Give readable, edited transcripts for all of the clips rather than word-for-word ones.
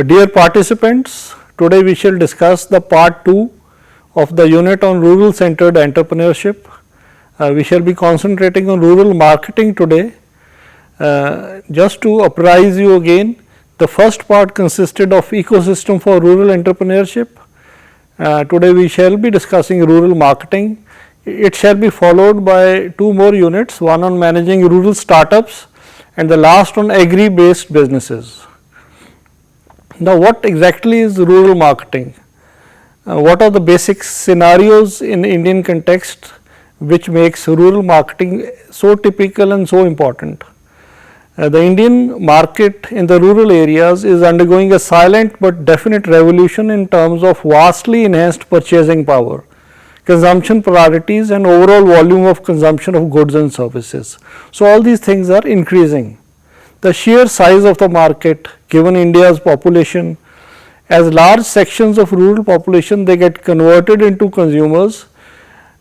Dear participants, today we shall discuss the part 2 of the unit on rural centered entrepreneurship. We shall be concentrating on rural marketing today. Just to apprise you again, the first part consisted of ecosystem for rural entrepreneurship. Today we shall be discussing rural marketing. It shall be followed by two more units, one on managing rural startups and the last on agri based businesses. Now, what exactly is rural marketing? What are the basic scenarios in Indian context which makes rural marketing so typical and so important? The Indian market in the rural areas is undergoing a silent but definite revolution in terms of vastly enhanced purchasing power, consumption priorities and overall volume of consumption of goods and services. So, all these things are increasing. The sheer size of the market given India's population, as large sections of rural population they get converted into consumers,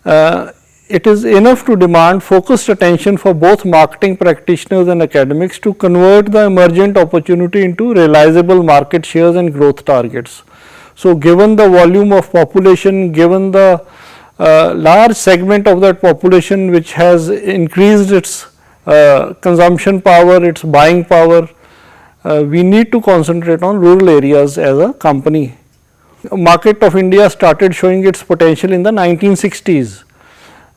it is enough to demand focused attention for both marketing practitioners and academics to convert the emergent opportunity into realizable market shares and growth targets. So, given the volume of population, given the large segment of that population which has increased its consumption power, its buying power, we need to concentrate on rural areas as a company. Market of India started showing its potential in the 1960s.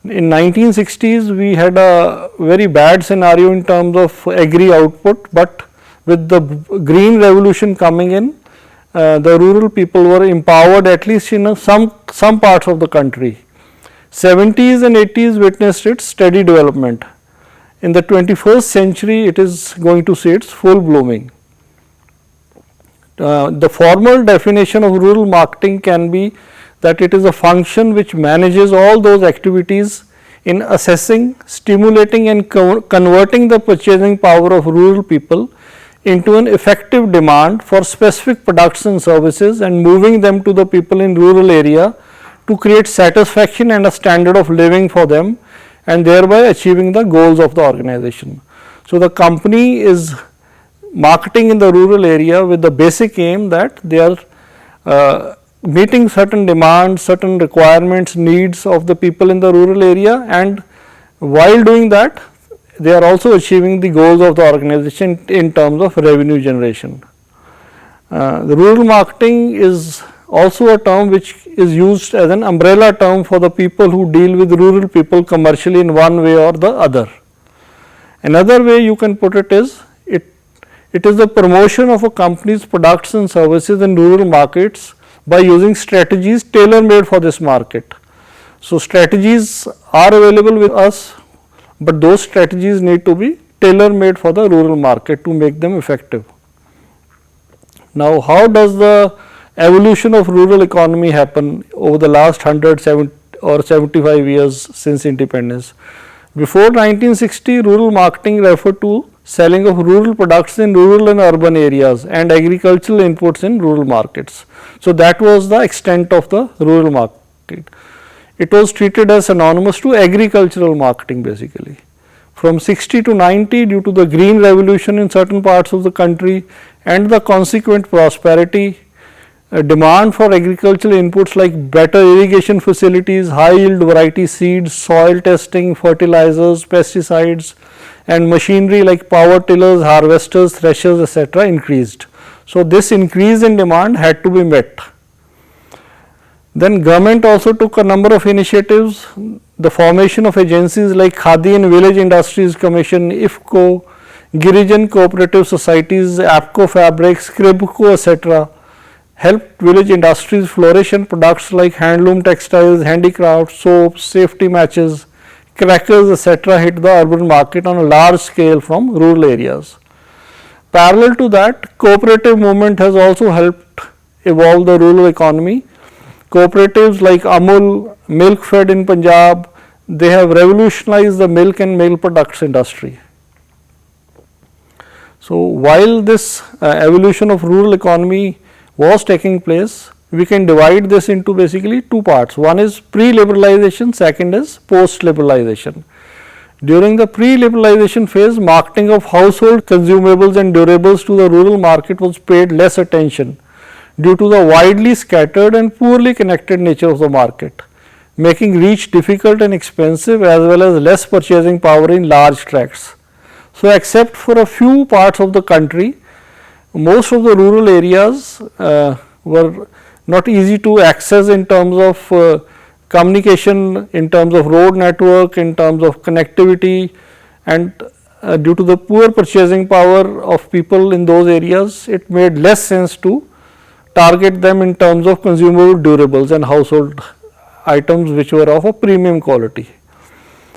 In 1960s, we had a very bad scenario in terms of agri output, but with the green revolution coming in, the rural people were empowered at least in some parts of the country. 70s and 80s witnessed its steady development. In the 21st century, it is going to see its full blooming. The formal definition of rural marketing can be that it is a function which manages all those activities in assessing, stimulating and converting the purchasing power of rural people into an effective demand for specific products and services and moving them to the people in rural area to create satisfaction and a standard of living for them and thereby achieving the goals of the organization. So, the company is marketing in the rural area with the basic aim that they are meeting certain demands, certain requirements, needs of the people in the rural area, and while doing that they are also achieving the goals of the organization in terms of revenue generation. The rural marketing is also a term which is used as an umbrella term for the people who deal with rural people commercially in one way or the other. Another way you can put it is, it is the promotion of a company's products and services in rural markets by using strategies tailor made for this market. So, strategies are available with us, but those strategies need to be tailor made for the rural market to make them effective. Now, how does the evolution of rural economy happen over the last 170 or 75 years since independence? Before 1960, rural marketing referred to selling of rural products in rural and urban areas and agricultural inputs in rural markets. So, that was the extent of the rural market. It was treated as synonymous to agricultural marketing basically. From 60 to 90, due to the green revolution in certain parts of the country and the consequent prosperity, demand for agricultural inputs like better irrigation facilities, high yield variety seeds, soil testing, fertilizers, pesticides and machinery like power tillers, harvesters, threshers, etc. increased. So, this increase in demand had to be met. Then government also took a number of initiatives. The formation of agencies like Khadi and Village Industries Commission, IFCO, Girijan Cooperative Societies, APCO Fabrics, Cribco, etc. helped village industries flourish, and products like handloom textiles, handicrafts, soaps, safety matches, crackers, etc. hit the urban market on a large scale from rural areas. Parallel to that, cooperative movement has also helped evolve the rural economy. Cooperatives like Amul, Milk Fed in Punjab, they have revolutionized the milk and milk products industry. So, while this evolution of rural economy was taking place, we can divide this into basically two parts. One is pre-liberalization, second is post-liberalization. During the pre-liberalization phase, marketing of household consumables and durables to the rural market was paid less attention due to the widely scattered and poorly connected nature of the market, making reach difficult and expensive as well as less purchasing power in large tracts. So, except for a few parts of the country, most of the rural areas were not easy to access in terms of communication, in terms of road network, in terms of connectivity, and due to the poor purchasing power of people in those areas, it made less sense to target them in terms of consumable durables and household items which were of a premium quality.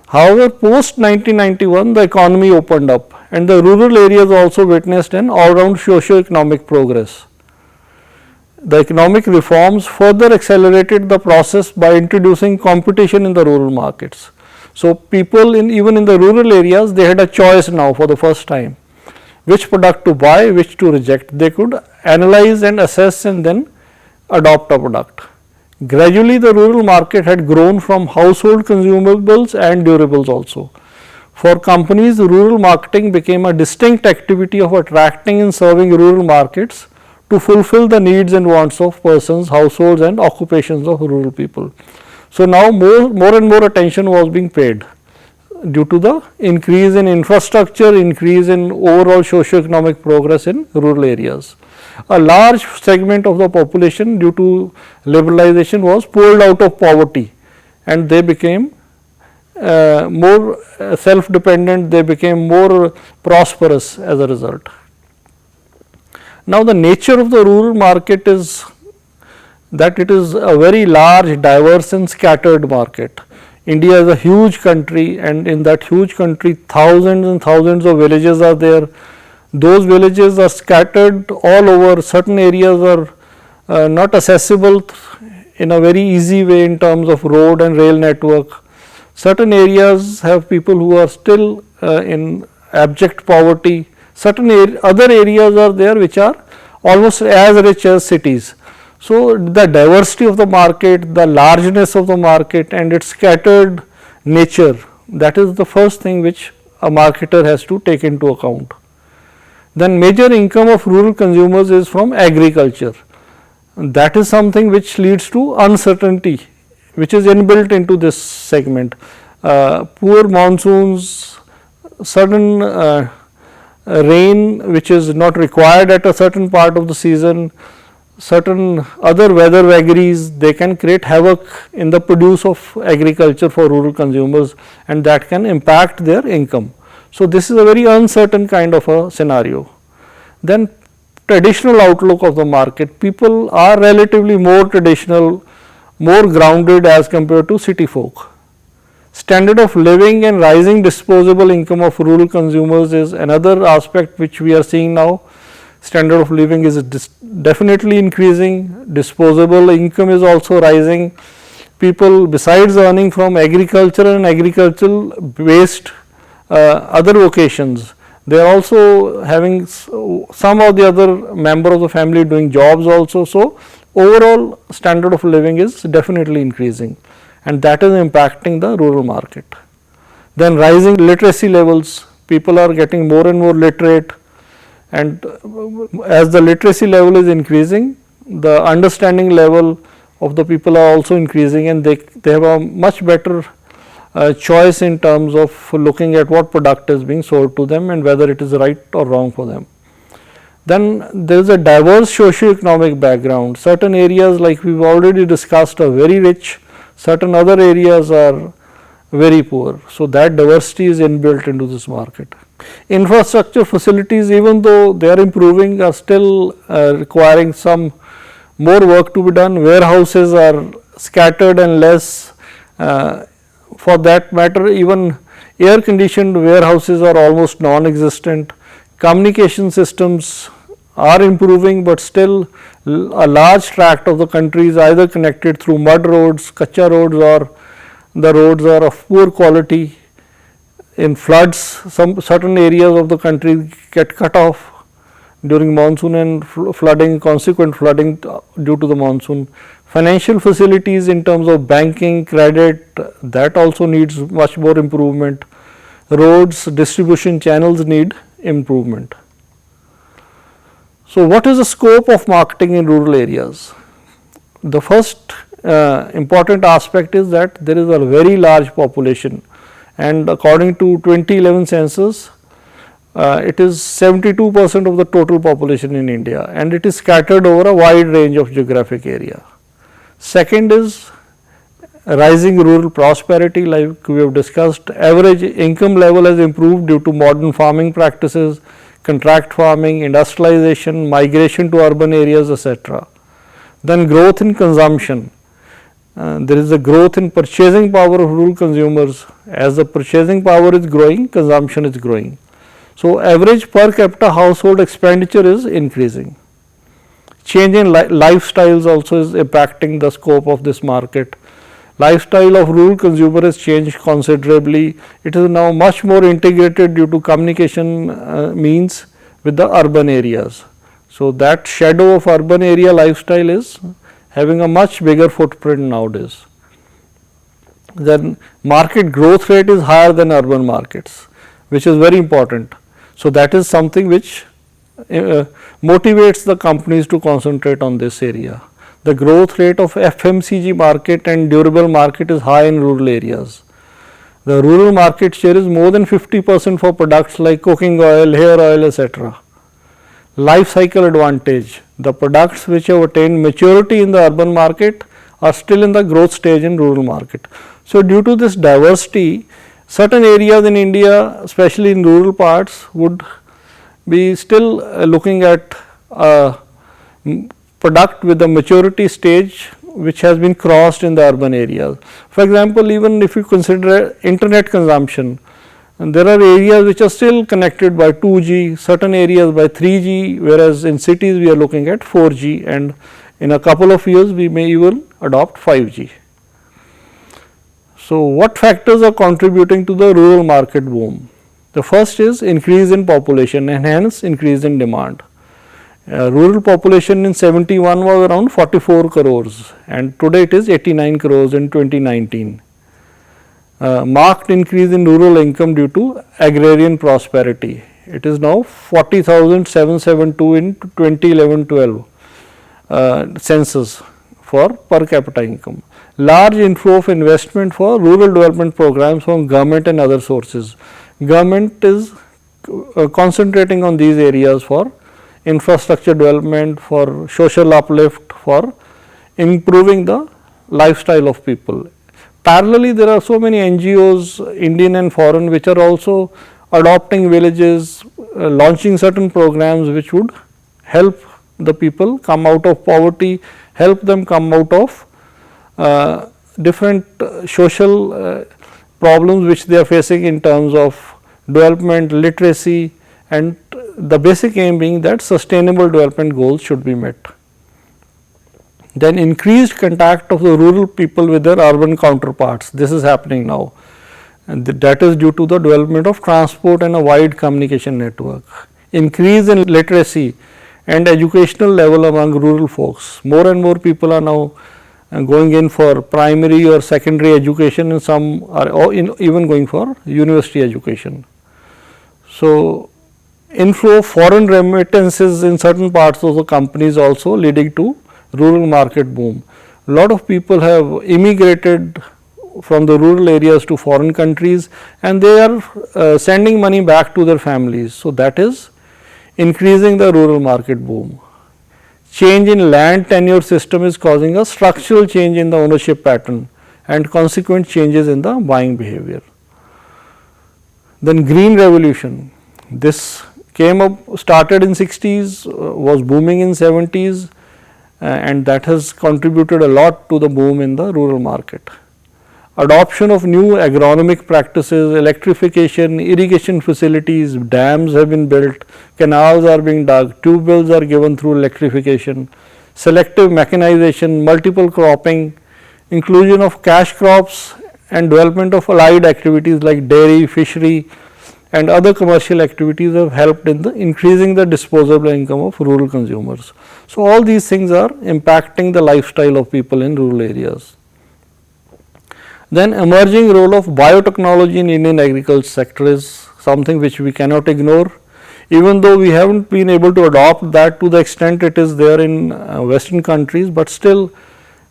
However, post 1991 the economy opened up and the rural areas also witnessed an all-round socio-economic progress. The economic reforms further accelerated the process by introducing competition in the rural markets. So, people even in the rural areas, they had a choice now for the first time, which product to buy, which to reject. They could analyze and assess and then adopt a product. Gradually, the rural market had grown from household consumables and durables also. For companies, rural marketing became a distinct activity of attracting and serving rural markets to fulfill the needs and wants of persons, households and occupations of rural people. So, now more and more attention was being paid due to the increase in infrastructure, increase in overall socio-economic progress in rural areas. A large segment of the population due to liberalization was pulled out of poverty and they became more self-dependent, they became more prosperous as a result. Now, the nature of the rural market is that it is a very large, diverse and scattered market. India is a huge country and in that huge country thousands and thousands of villages are there. Those villages are scattered all over, certain areas are not accessible in a very easy way in terms of road and rail network. Certain areas have people who are still in abject poverty, certain other areas are there which are almost as rich as cities. So, the diversity of the market, the largeness of the market and its scattered nature, that is the first thing which a marketer has to take into account. Then major income of rural consumers is from agriculture. That is something which leads to uncertainty, which is inbuilt into this segment. Poor monsoons, sudden rain which is not required at a certain part of the season, certain other weather vagaries, they can create havoc in the produce of agriculture for rural consumers and that can impact their income. So, this is a very uncertain kind of a scenario. Then traditional outlook of the market, people are relatively more traditional, more grounded as compared to city folk. Standard of living and rising disposable income of rural consumers is another aspect which we are seeing now. Standard of living is definitely increasing, disposable income is also rising. People besides earning from agriculture and agricultural based other vocations, they are also having some of the other member of the family doing jobs also. So, overall standard of living is definitely increasing and that is impacting the rural market. Then rising literacy levels, people are getting more and more literate and as the literacy level is increasing, the understanding level of the people are also increasing and they have a much better choice in terms of looking at what product is being sold to them and whether it is right or wrong for them. Then there is a diverse socio-economic background. Certain areas like we have already discussed are very rich, certain other areas are very poor. So, that diversity is inbuilt into this market. Infrastructure facilities, even though they are improving, are still requiring some more work to be done. Warehouses are scattered and less. For that matter, even air conditioned warehouses are almost non-existent. Communication systems are improving, but still a large tract of the country is either connected through mud roads, kacha roads, or the roads are of poor quality. In floods, some certain areas of the country get cut off during monsoon and flooding, consequent flooding due to the monsoon. Financial facilities in terms of banking, credit, that also needs much more improvement. roads, distribution channels need improvement. So, what is the scope of marketing in rural areas? The first important aspect is that there is a very large population, and according to 2011 census, it is 72% of the total population in India, and it is scattered over a wide range of geographic area. Second is rising rural prosperity, like we have discussed. Average income level has improved due to modern farming practices, contract farming, industrialization, migration to urban areas, etc. Then growth in consumption. There is a growth in purchasing power of rural consumers. As the purchasing power is growing, consumption is growing. So, average per capita household expenditure is increasing. Change in lifestyles also is impacting the scope of this market. Lifestyle of rural consumer has changed considerably. It is now much more integrated due to communication means with the urban areas. So, that shadow of urban area lifestyle is having a much bigger footprint nowadays. Then market growth rate is higher than urban markets, which is very important. So, that is something which motivates the companies to concentrate on this area. The growth rate of FMCG market and durable market is high in rural areas. The rural market share is more than 50% for products like cooking oil, hair oil, etc. Life cycle advantage. The products which have attained maturity in the urban market are still in the growth stage in rural market. So, due to this diversity, certain areas in India, especially in rural parts, would be still looking at a product with the maturity stage which has been crossed in the urban areas. For example, even if you consider internet consumption, and there are areas which are still connected by 2G, certain areas by 3G, whereas in cities we are looking at 4G, and in a couple of years we may even adopt 5G. So, what factors are contributing to the rural market boom? The first is increase in population and hence increase in demand. Rural population in 71 was around 44 crores and today it is 89 crores in 2019. Marked increase in rural income due to agrarian prosperity. It is now 40,772 in 2011-12 census for per capita income. Large inflow of investment for rural development programs from government and other sources. Government is concentrating on these areas for infrastructure development, for social uplift, for improving the lifestyle of people. Parallelly, there are so many NGOs, Indian and foreign, which are also adopting villages, launching certain programs which would help the people come out of poverty, help them come out of different social problems which they are facing in terms of development, literacy, and the basic aim being that sustainable development goals should be met. Then increased contact of the rural people with their urban counterparts. This is happening now, and that is due to the development of transport and a wide communication network. Increase in literacy and educational level among rural folks. More and more people are now going in for primary or secondary education, and some are even going for university education. So, inflow of foreign remittances in certain parts of the companies also leading to rural market boom. A lot of people have immigrated from the rural areas to foreign countries and they are sending money back to their families. So, that is increasing the rural market boom. Change in land tenure system is causing a structural change in the ownership pattern and consequent changes in the buying behavior. Then green revolution. This started in 60s, was booming in 70s, and that has contributed a lot to the boom in the rural market. Adoption of new agronomic practices, electrification, irrigation facilities, dams have been built, canals are being dug, tube wells are given through electrification, selective mechanization, multiple cropping, inclusion of cash crops and development of allied activities like dairy, fishery and other commercial activities have helped in the increasing the disposable income of rural consumers. So, all these things are impacting the lifestyle of people in rural areas. Then emerging role of biotechnology in Indian agriculture sector is something which we cannot ignore. Even though we haven't been able to adopt that to the extent it is there in Western countries, but still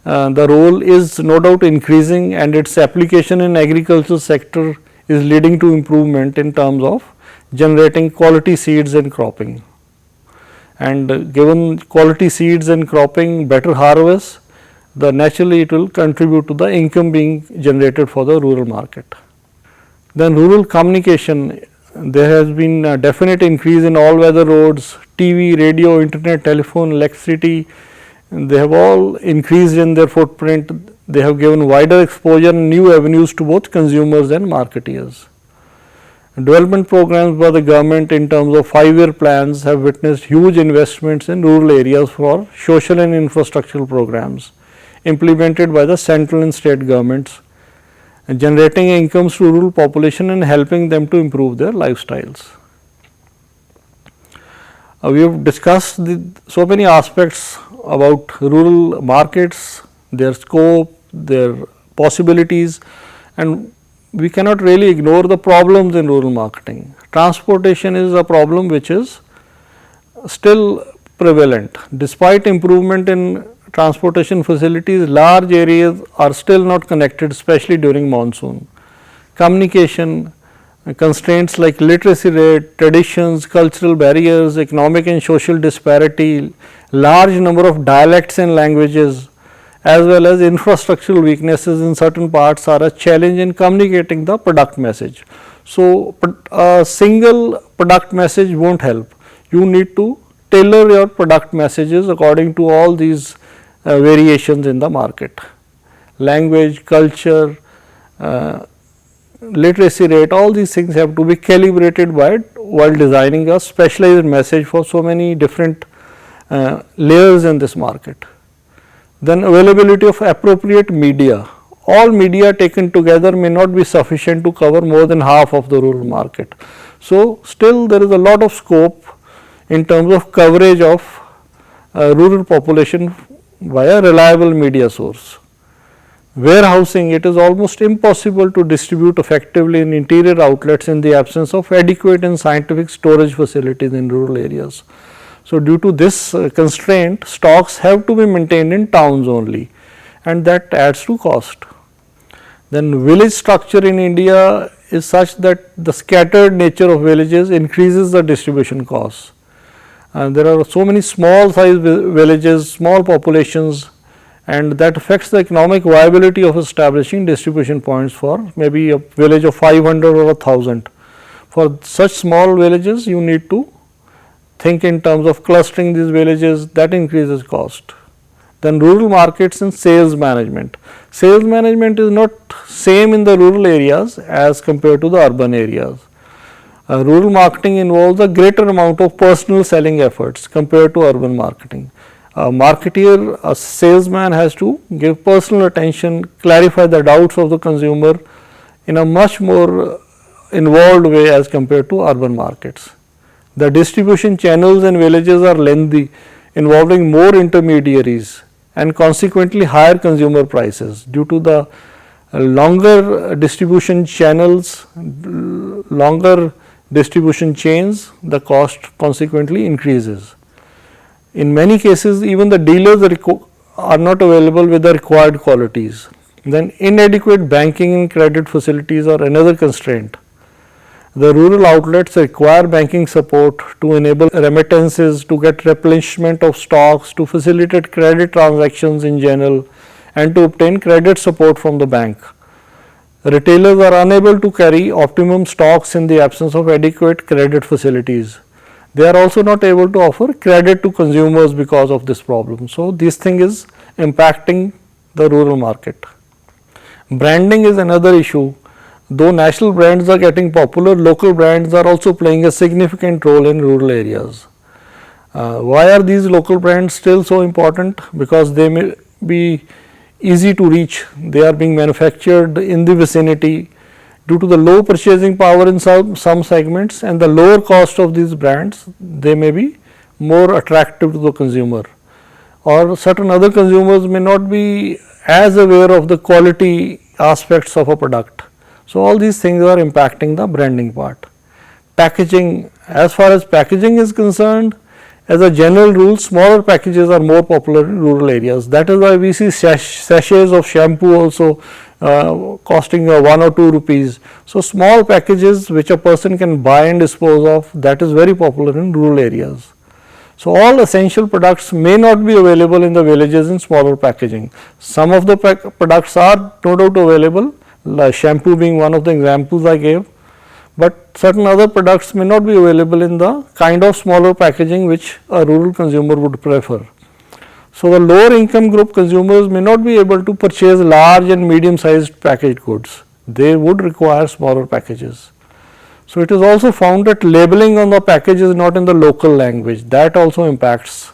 the role is no doubt increasing, and its application in agriculture sector is leading to improvement in terms of generating quality seeds and cropping. And given quality seeds and cropping, better harvest, naturally it will contribute to the income being generated for the rural market. Then rural communication, there has been a definite increase in all weather roads, TV, radio, internet, telephone, electricity. They have all increased in their footprint. They have given wider exposure and new avenues to both consumers and marketeers. Development programs by the government in terms of 5-year plans have witnessed huge investments in rural areas for social and infrastructural programs implemented by the central and state governments, generating incomes to rural population and helping them to improve their lifestyles. We have discussed so many aspects about rural markets, their scope, their possibilities, and we cannot really ignore the problems in rural marketing. Transportation is a problem which is still prevalent. Despite improvement in transportation facilities, large areas are still not connected, especially during monsoon. Communication constraints like literacy rate, traditions, cultural barriers, economic and social disparity, large number of dialects and languages, as well as infrastructural weaknesses in certain parts are a challenge in communicating the product message. So, a single product message won't help. You need to tailor your product messages according to all these variations in the market. Language, culture, literacy rate, all these things have to be calibrated while designing a specialized message for so many different layers in this market. Then availability of appropriate media. All media taken together may not be sufficient to cover more than half of the rural market. So, still there is a lot of scope in terms of coverage of rural population via reliable media source. Warehousing, it is almost impossible to distribute effectively in interior outlets in the absence of adequate and scientific storage facilities in rural areas. So, due to this constraint, stocks have to be maintained in towns only, and that adds to cost. Then village structure in India is such that the scattered nature of villages increases the distribution costs. There are so many small size villages, small populations, and that affects the economic viability of establishing distribution points for maybe a village of 500 or 1000. For such small villages, you need to think in terms of clustering these villages, that increases cost. Then rural markets and sales management. Sales management is not same in the rural areas as compared to the urban areas. Rural marketing involves a greater amount of personal selling efforts compared to urban marketing. A marketeer, a salesman has to give personal attention, clarify the doubts of the consumer in a much more involved way as compared to urban markets. The distribution channels in villages are lengthy, involving more intermediaries and consequently higher consumer prices. Due to the longer distribution channels, longer distribution chains, the cost consequently increases. In many cases, even the dealers are not available with the required qualities. Then inadequate banking and credit facilities are another constraint. The rural outlets require banking support to enable remittances, to get replenishment of stocks, to facilitate credit transactions in general, and to obtain credit support from the bank. Retailers are unable to carry optimum stocks in the absence of adequate credit facilities. They are also not able to offer credit to consumers because of this problem. So, this thing is impacting the rural market. Branding is another issue. Though national brands are getting popular, local brands are also playing a significant role in rural areas. Why are these local brands still so important? Because they may be easy to reach, they are being manufactured in the vicinity. Due to the low purchasing power in some segments and the lower cost of these brands, they may be more attractive to the consumer, or certain other consumers may not be as aware of the quality aspects of a product. So, all these things are impacting the branding part. Packaging, as far as packaging is concerned, as a general rule, smaller packages are more popular in rural areas. That is why we see sachets of shampoo also costing 1 or 2 rupees. So, small packages which a person can buy and dispose of, that is very popular in rural areas. So, all essential products may not be available in the villages in smaller packaging. Some of the products are no doubt available, like shampoo being one of the examples I gave, but certain other products may not be available in the kind of smaller packaging which a rural consumer would prefer. So, the lower income group consumers may not be able to purchase large and medium sized packaged goods, they would require smaller packages. So, it is also found that labeling on the package is not in the local language, that also impacts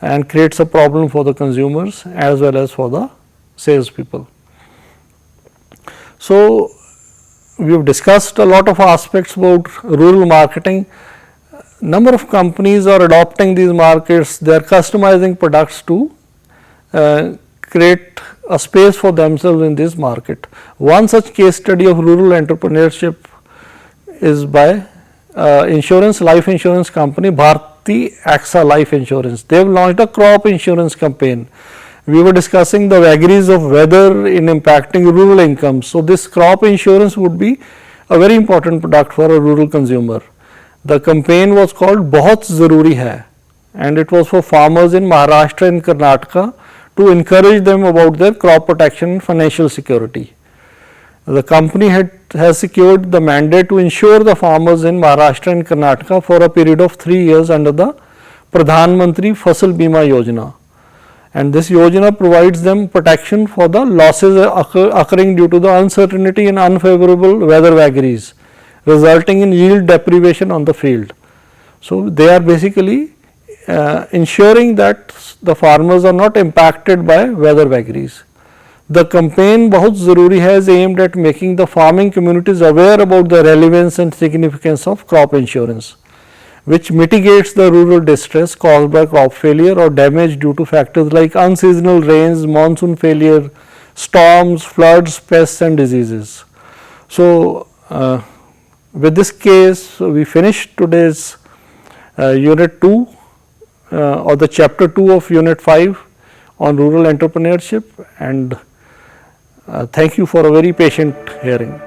and creates a problem for the consumers as well as for the salespeople. So, we have discussed a lot of aspects about rural marketing. Number of companies are adopting these markets, they are customizing products to create a space for themselves in this market. One such case study of rural entrepreneurship is by life insurance company Bharti AXA Life Insurance. They have launched a crop insurance campaign. We were discussing the vagaries of weather in impacting rural incomes. So, this crop insurance would be a very important product for a rural consumer. The campaign was called Bahut Zaruri Hai, and it was for farmers in Maharashtra and Karnataka to encourage them about their crop protection and financial security. The company has secured the mandate to insure the farmers in Maharashtra and Karnataka for a period of 3 years under the Pradhan Mantri Fasal Bima Yojana. And this Yojana provides them protection for the losses occurring due to the uncertainty and unfavorable weather vagaries, resulting in yield deprivation on the field. So, they are basically ensuring that the farmers are not impacted by weather vagaries. The campaign Bahut Zaruri Hai is aimed at making the farming communities aware about the relevance and significance of crop insurance, which mitigates the rural distress caused by crop failure or damage due to factors like unseasonal rains, monsoon failure, storms, floods, pests and diseases. So, with this case, we finished today's Unit 2 or the Chapter 2 of Unit 5 on rural entrepreneurship, and thank you for a very patient hearing.